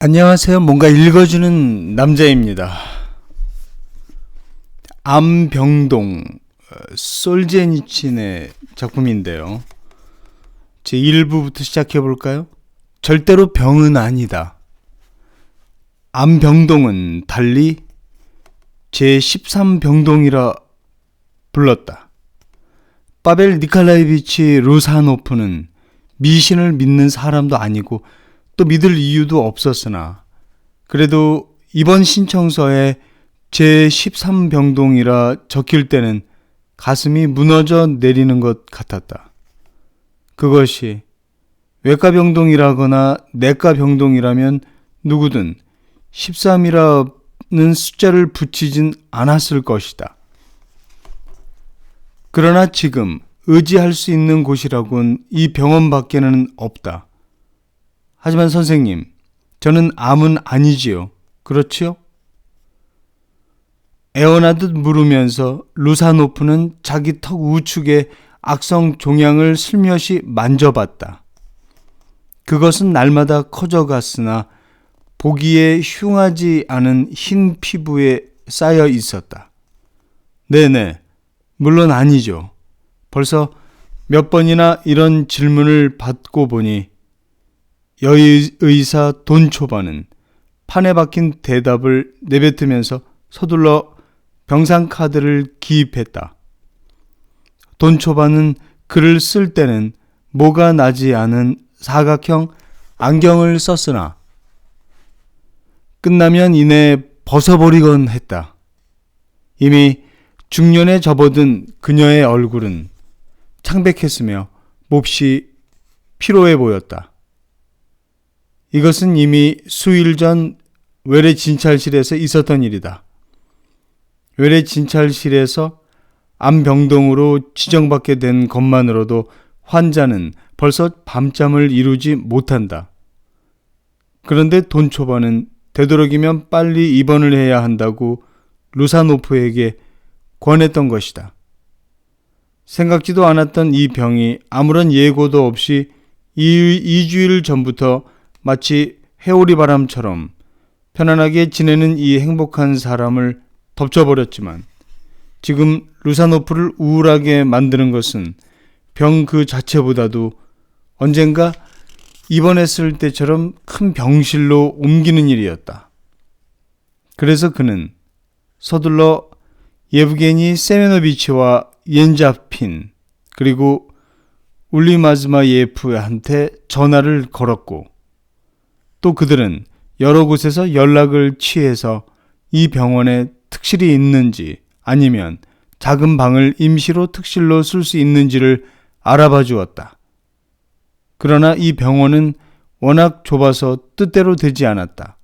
안녕하세요. 뭔가 읽어주는 남자입니다. 암병동, 솔제니친의 작품인데요. 제 1부부터 시작해볼까요? 절대로 병은 아니다. 암병동은 달리 제13병동이라 불렀다. 파벨 니콜라이비치 루사노프는 미신을 믿는 사람도 아니고 또 믿을 이유도 없었으나 그래도 이번 신청서에 제13병동이라 적힐 때는 가슴이 무너져 내리는 것 같았다. 그것이 외과병동이라거나 내과병동이라면 누구든 13이라는 숫자를 붙이진 않았을 것이다. 그러나 지금 의지할 수 있는 곳이라곤 이 병원밖에는 없다. 하지만 선생님, 저는 암은 아니지요. 그렇지요? 애원하듯 물으면서 루사노프는 자기 턱 우측에 악성 종양을 슬며시 만져봤다. 그것은 날마다 커져갔으나 보기에 흉하지 않은 흰 피부에 쌓여 있었다. 네네, 물론 아니죠. 벌써 몇 번이나 이런 질문을 받고 보니 여의사 돈초바는 판에 박힌 대답을 내뱉으면서 서둘러 병상카드를 기입했다. 돈초바는 글을 쓸 때는 모가 나지 않은 사각형 안경을 썼으나 끝나면 이내 벗어버리곤 했다. 이미 중년에 접어든 그녀의 얼굴은 창백했으며 몹시 피로해 보였다. 이것은 이미 수일 전 외래 진찰실에서 있었던 일이다. 외래 진찰실에서 암병동으로 지정받게 된 것만으로도 환자는 벌써 밤잠을 이루지 못한다. 그런데 돈초바는 되도록이면 빨리 입원을 해야 한다고 루사노프에게 권했던 것이다. 생각지도 않았던 이 병이 아무런 예고도 없이 2주일 전부터 마치 해오리 바람처럼 편안하게 지내는 이 행복한 사람을 덮쳐버렸지만 지금 루사노프를 우울하게 만드는 것은 병 그 자체보다도 언젠가 입원했을 때처럼 큰 병실로 옮기는 일이었다. 그래서 그는 서둘러 예브게니 세메노비치와 옌자핀 그리고 울리마즈마예프한테 전화를 걸었고 또 그들은 여러 곳에서 연락을 취해서 이 병원에 특실이 있는지 아니면 작은 방을 임시로 특실로 쓸 수 있는지를 알아봐 주었다. 그러나 이 병원은 워낙 좁아서 뜻대로 되지 않았다.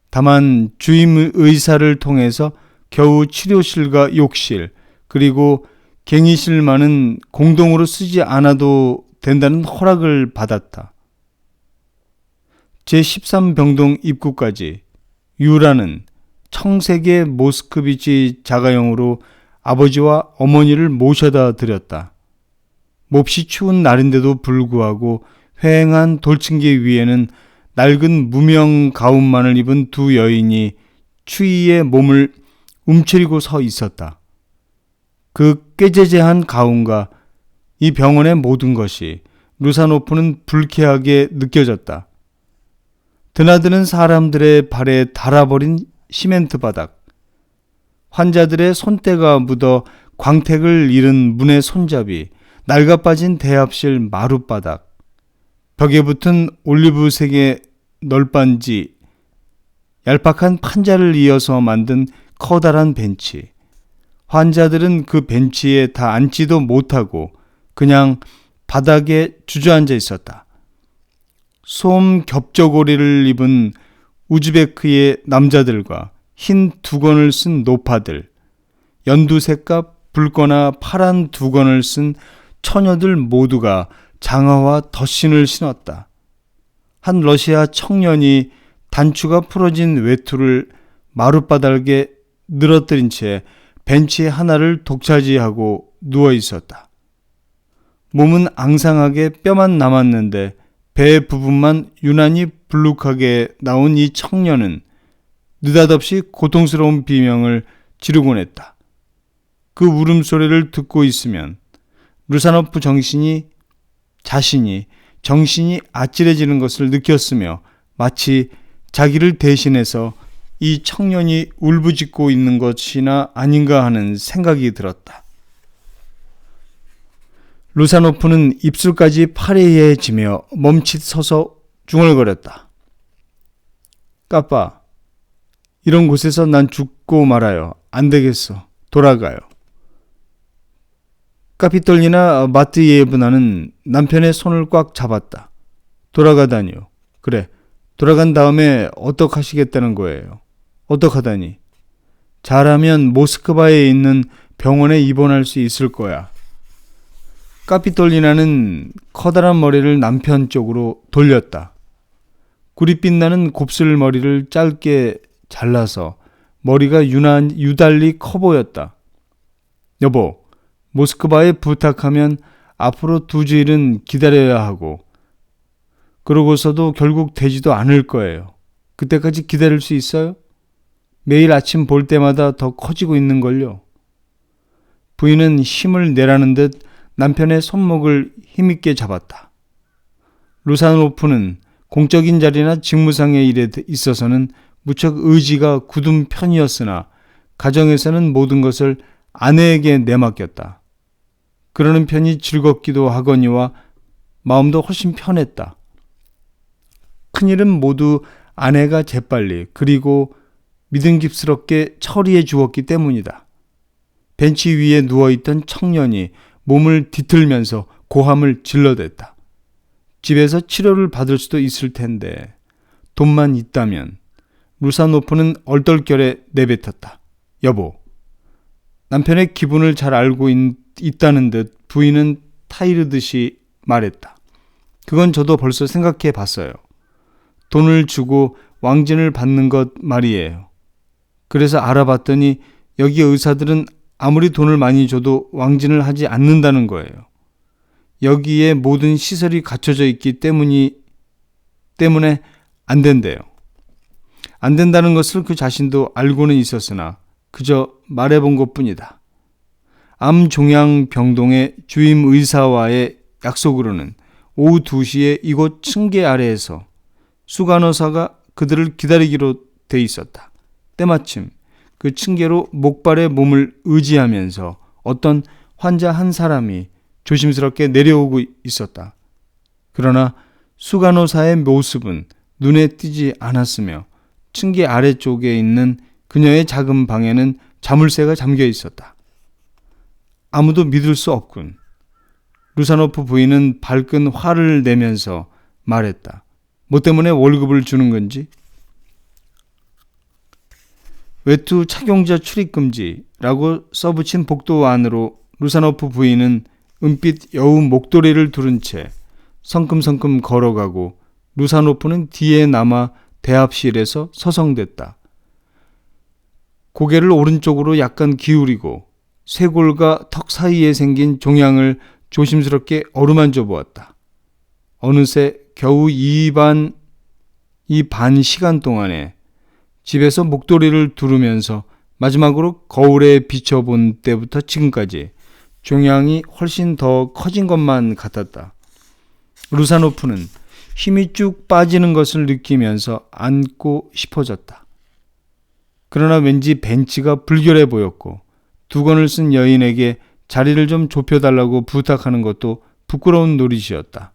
다만 주임 의사를 통해서 겨우 치료실과 욕실 그리고 갱의실만은 공동으로 쓰지 않아도 된다는 허락을 받았다. 제13병동 입구까지 유라는 청색의 모스크비치 자가용으로 아버지와 어머니를 모셔다 드렸다. 몹시 추운 날인데도 불구하고 휑한 돌층계 위에는 낡은 무명 가운만을 입은 두 여인이 추위에 몸을 움츠리고 서 있었다. 그 꾀재재한 가운과 이 병원의 모든 것이 루사노프는 불쾌하게 느껴졌다. 드나드는 사람들의 발에 달아버린 시멘트 바닥, 환자들의 손때가 묻어 광택을 잃은 문의 손잡이, 낡아빠진 대합실 마룻바닥, 벽에 붙은 올리브색의 널빤지, 얄팍한 판자를 이어서 만든 커다란 벤치. 환자들은 그 벤치에 다 앉지도 못하고 그냥 바닥에 주저앉아 있었다. 솜 겹저고리를 입은 우즈베크의 남자들과 흰 두건을 쓴 노파들, 연두색과 붉거나 파란 두건을 쓴 처녀들 모두가 장화와 덧신을 신었다. 한 러시아 청년이 단추가 풀어진 외투를 마룻바닥에 늘어뜨린 채 벤치 하나를 독차지하고 누워 있었다. 몸은 앙상하게 뼈만 남았는데 배 부분만 유난히 불룩하게 나온 이 청년은 느닷없이 고통스러운 비명을 지르곤 했다. 그 울음소리를 듣고 있으면 루사노프 자신이 정신이 아찔해지는 것을 느꼈으며 마치 자기를 대신해서 이 청년이 울부짖고 있는 것이나 아닌가 하는 생각이 들었다. 루사노프는 입술까지 파래해지며 멈칫 서서 중얼거렸다. 까빠, 이런 곳에서 난 죽고 말아요. 안 되겠어. 돌아가요. 카피톨리나 마트예브나는 남편의 손을 꽉 잡았다. 돌아가다니요. 그래, 돌아간 다음에 어떡하시겠다는 거예요? 어떡하다니? 잘하면 모스크바에 있는 병원에 입원할 수 있을 거야. 카피톨리나는 커다란 머리를 남편 쪽으로 돌렸다. 구릿빛 나는 곱슬머리를 짧게 잘라서 머리가 유달리 커 보였다. 여보, 모스크바에 부탁하면 앞으로 2주일은 기다려야 하고 그러고서도 결국 되지도 않을 거예요. 그때까지 기다릴 수 있어요? 매일 아침 볼 때마다 더 커지고 있는걸요. 부인은 힘을 내라는 듯 남편의 손목을 힘있게 잡았다. 루사노프는 공적인 자리나 직무상의 일에 있어서는 무척 의지가 굳은 편이었으나 가정에서는 모든 것을 아내에게 내맡겼다. 그러는 편이 즐겁기도 하거니와 마음도 훨씬 편했다. 큰일은 모두 아내가 재빨리 그리고 믿음직스럽게 처리해 주었기 때문이다. 벤치 위에 누워있던 청년이 몸을 뒤틀면서 고함을 질러댔다. 집에서 치료를 받을 수도 있을 텐데 돈만 있다면. 루사노프는 얼떨결에 내뱉었다. 여보. 남편의 기분을 잘 알고 있다는 듯 부인은 타이르듯이 말했다. 그건 저도 벌써 생각해 봤어요. 돈을 주고 왕진을 받는 것 말이에요. 그래서 알아봤더니 여기 의사들은 아무리 돈을 많이 줘도 왕진을 하지 않는다는 거예요. 여기에 모든 시설이 갖춰져 있기 때문에 안 된대요. 안 된다는 것을 그 자신도 알고는 있었으나 그저 말해본 것뿐이다. 암종양병동의 주임 의사와의 약속으로는 오후 2시에 이곳 층계 아래에서 수간호사가 그들을 기다리기로 돼 있었다. 때마침 그 층계로 목발에 몸을 의지하면서 어떤 환자 한 사람이 조심스럽게 내려오고 있었다. 그러나 수간호사의 모습은 눈에 띄지 않았으며 층계 아래쪽에 있는 그녀의 작은 방에는 자물쇠가 잠겨 있었다. 아무도 믿을 수 없군. 루사노프 부인은 발끈 화를 내면서 말했다. 뭐 때문에 월급을 주는 건지? 외투 착용자 출입금지라고 써붙인 복도 안으로 루사노프 부인은 은빛 여우 목도리를 두른 채 성큼성큼 걸어가고 루사노프는 뒤에 남아 대합실에서 서성댔다. 고개를 오른쪽으로 약간 기울이고 쇄골과 턱 사이에 생긴 종양을 조심스럽게 어루만져 보았다. 어느새 겨우 이 반 시간 동안에 집에서 목도리를 두르면서 마지막으로 거울에 비춰본 때부터 지금까지 종양이 훨씬 더 커진 것만 같았다. 루사노프는 힘이 쭉 빠지는 것을 느끼면서 앉고 싶어졌다. 그러나 왠지 벤치가 불결해 보였고 두건을 쓴 여인에게 자리를 좀 좁혀달라고 부탁하는 것도 부끄러운 노릇이었다.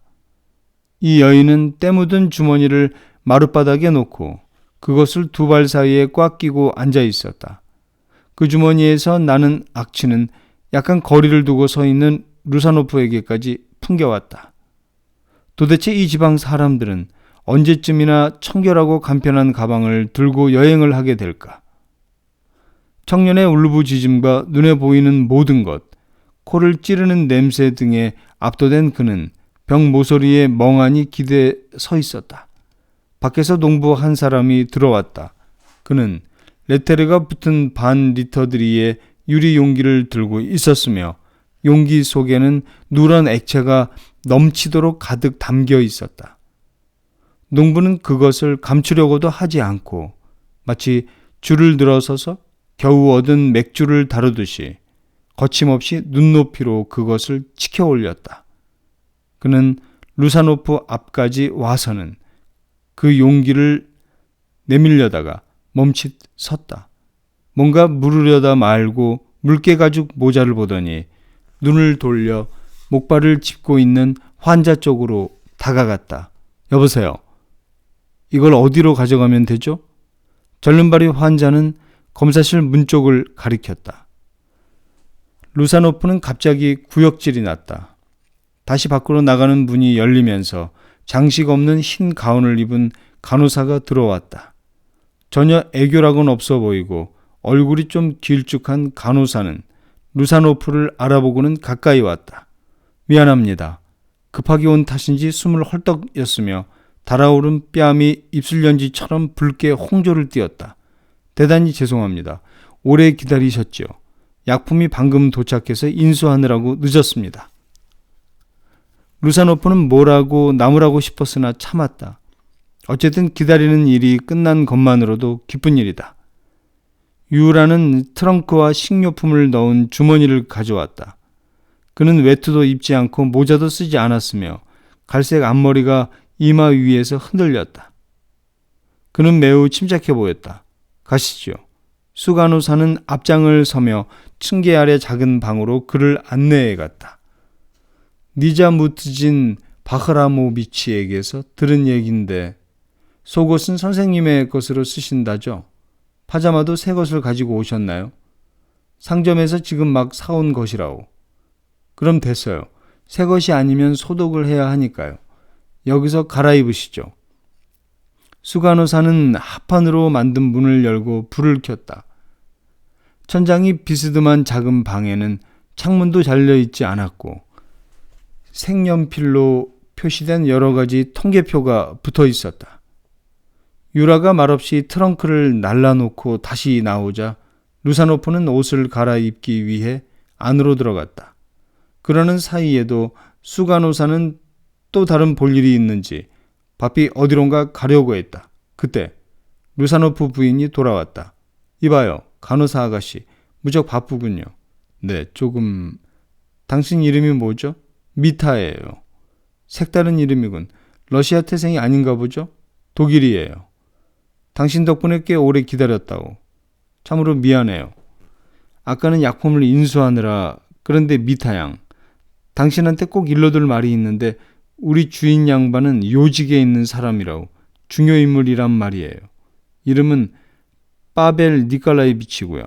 이 여인은 때 묻은 주머니를 마룻바닥에 놓고 그것을 두 발 사이에 꽉 끼고 앉아 있었다. 그 주머니에서 나는 악취는 약간 거리를 두고 서 있는 루사노프에게까지 풍겨왔다. 도대체 이 지방 사람들은 언제쯤이나 청결하고 간편한 가방을 들고 여행을 하게 될까? 청년의 울부짖음과 눈에 보이는 모든 것, 코를 찌르는 냄새 등에 압도된 그는 병 모서리에 멍하니 기대 서 있었다. 밖에서 농부 한 사람이 들어왔다. 그는 레테르가 붙은 반 리터드리의 유리 용기를 들고 있었으며 용기 속에는 누런 액체가 넘치도록 가득 담겨 있었다. 농부는 그것을 감추려고도 하지 않고 마치 줄을 들어서서 겨우 얻은 맥주를 다루듯이 거침없이 눈높이로 그것을 치켜 올렸다. 그는 루사노프 앞까지 와서는 그 용기를 내밀려다가 멈칫 섰다. 뭔가 물으려다 말고 물개가죽 모자를 보더니 눈을 돌려 목발을 짚고 있는 환자 쪽으로 다가갔다. 여보세요. 이걸 어디로 가져가면 되죠? 절름발이 환자는 검사실 문 쪽을 가리켰다. 루사노프는 갑자기 구역질이 났다. 다시 밖으로 나가는 문이 열리면서 장식 없는 흰 가운을 입은 간호사가 들어왔다. 전혀 애교락은 없어 보이고 얼굴이 좀 길쭉한 간호사는 루사노프를 알아보고는 가까이 왔다. 미안합니다. 급하게 온 탓인지 숨을 헐떡였으며 달아오른 뺨이 입술연지처럼 붉게 홍조를 띄었다. 대단히 죄송합니다. 오래 기다리셨죠. 약품이 방금 도착해서 인수하느라고 늦었습니다. 루사노프는 뭐라고 나무라고 싶었으나 참았다. 어쨌든 기다리는 일이 끝난 것만으로도 기쁜 일이다. 유라는 트렁크와 식료품을 넣은 주머니를 가져왔다. 그는 외투도 입지 않고 모자도 쓰지 않았으며 갈색 앞머리가 이마 위에서 흔들렸다. 그는 매우 침착해 보였다. 가시죠. 수 간호사는 앞장을 서며 층계 아래 작은 방으로 그를 안내해 갔다. 니자무트진 바흐라모비치에게서 들은 얘긴데 속옷은 선생님의 것으로 쓰신다죠? 파자마도 새 것을 가지고 오셨나요? 상점에서 지금 막 사온 것이라오. 그럼 됐어요. 새 것이 아니면 소독을 해야 하니까요. 여기서 갈아입으시죠. 수간호사는 합판으로 만든 문을 열고 불을 켰다. 천장이 비스듬한 작은 방에는 창문도 잘려있지 않았고 색연필로 표시된 여러 가지 통계표가 붙어 있었다. 유라가 말없이 트렁크를 날라놓고 다시 나오자 루사노프는 옷을 갈아입기 위해 안으로 들어갔다. 그러는 사이에도 수간호사는 또 다른 볼일이 있는지 바삐 어디론가 가려고 했다. 그때 루사노프 부인이 돌아왔다. 이봐요, 간호사 아가씨. 무척 바쁘군요. 네, 조금... 당신 이름이 뭐죠? 미타예요. 색다른 이름이군. 러시아 태생이 아닌가 보죠? 독일이에요. 당신 덕분에 꽤 오래 기다렸다고. 참으로 미안해요. 아까는 약품을 인수하느라. 그런데 미타 양, 당신한테 꼭 일러둘 말이 있는데 우리 주인 양반은 요직에 있는 사람이라고. 중요인물이란 말이에요. 이름은 파벨 니콜라이비치고요.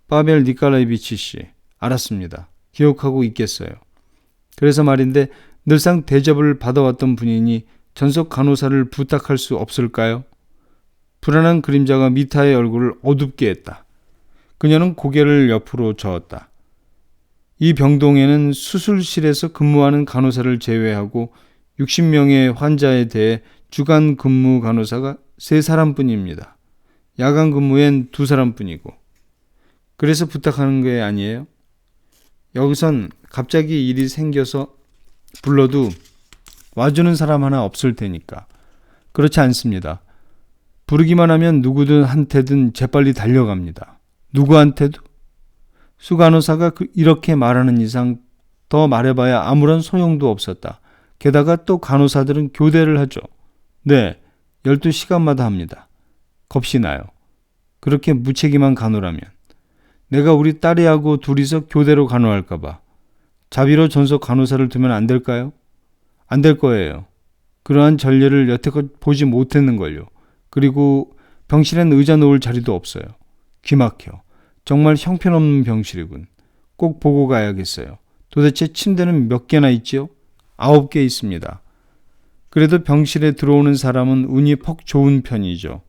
파벨 니콜라이비치 씨. 알았습니다. 기억하고 있겠어요. 그래서 말인데 늘상 대접을 받아왔던 분이니 전속 간호사를 부탁할 수 없을까요? 불안한 그림자가 미타의 얼굴을 어둡게 했다. 그녀는 고개를 옆으로 저었다. 이 병동에는 수술실에서 근무하는 간호사를 제외하고 60명의 환자에 대해 주간 근무 간호사가 3사람뿐입니다. 야간 근무엔 2사람뿐이고. 그래서 부탁하는 게 아니에요? 여기선 갑자기 일이 생겨서 불러도 와주는 사람 하나 없을 테니까. 그렇지 않습니다. 부르기만 하면 누구든 한테든 재빨리 달려갑니다. 누구한테도? 수 간호사가 이렇게 말하는 이상 더 말해봐야 아무런 소용도 없었다. 게다가 또 간호사들은 교대를 하죠. 네, 12시간마다 합니다. 겁이 나요. 그렇게 무책임한 간호라면. 내가 우리 딸애하고 둘이서 교대로 간호할까봐. 자비로 전속 간호사를 두면 안 될까요? 안 될 거예요. 그러한 전례를 여태껏 보지 못했는걸요. 그리고 병실엔 의자 놓을 자리도 없어요. 귀막혀. 정말 형편없는 병실이군. 꼭 보고 가야겠어요. 도대체 침대는 몇 개나 있지요? 9개 있습니다. 그래도 병실에 들어오는 사람은 운이 퍽 좋은 편이죠.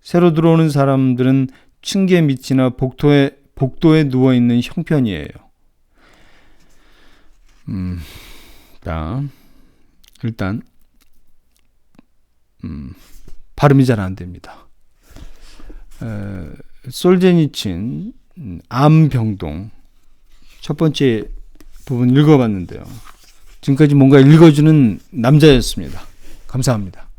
새로 들어오는 사람들은 층계 밑이나 복도에 누워있는 형편이에요. 일단 발음이 잘 안 됩니다. 솔제니친 암병동 첫 번째 부분 읽어봤는데요. 지금까지 뭔가 읽어주는 남자였습니다. 감사합니다.